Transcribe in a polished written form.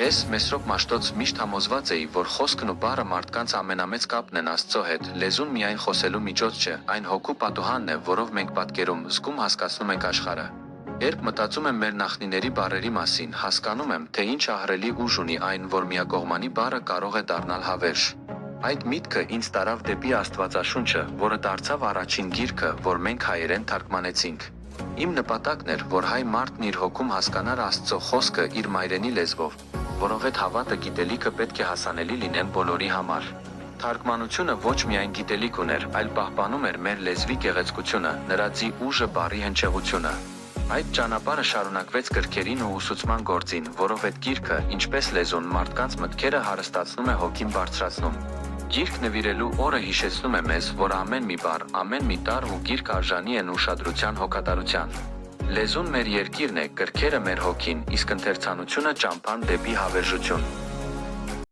Ես Մեսրոպ Մաշտոց միշտ համոզված էի, որ խոսքն ու բառը մարդկանց ամենամեծ կապն են Աստծո հետ, լեզուն միայն խոսելու միջոց չէ, այն հոգու պատուհանն է, որով մենք պատկերում, զգում, հասկացնում ենք աշխարհը։ Երբ մտածում եմ մեր նախնիների բառերի մասին, հասկանում եմ, թե ինչ ահռելի ուժ ունի այն, որ միակողմանի բառը կարող է դառնալ հավերժ։ Այդ միտքը ինձ տարավ դեպի Աստվածաշունչը, որը դարձավ առաջին գիրքը, որ մենք հայերեն թարգմանեցինք։ Իմ նպատակն էր, որ հայ մարդն իր հոգում հասկանար Աստծո խոսքը իր մայրենի լեզվով, որովհետև հավատը գիտելիքը պետք է հասանելի լինեն բոլորի համար։ Թարգմանությունը ոչ միայն գիտելիք ուներ, այլ պահպանում էր մեր լեզվի գեղեցկությունը, նրա ձի ուժը, բառի հնչեղությունը։ Այդ ճանապարհը շարունակվեց գրքերին ու ուսուցման գործին, որով այդ գիրքը, ինչպես լեզուն, մարդկանց մտքերը հարստացնում է, հոգին բարձրացնում։ Գիրք նվիրելու օրը հիշեցնում է մեզ, որ ամեն մի բառ, ամեն մի տառ ու գիրք արժանի են ուշադրության, հոգատարության։ Լեզուն մեր երկիրն է, գրքերը մեր հոգին, իսկ ընթերցանությունը ճամփան դեպի հավերժություն։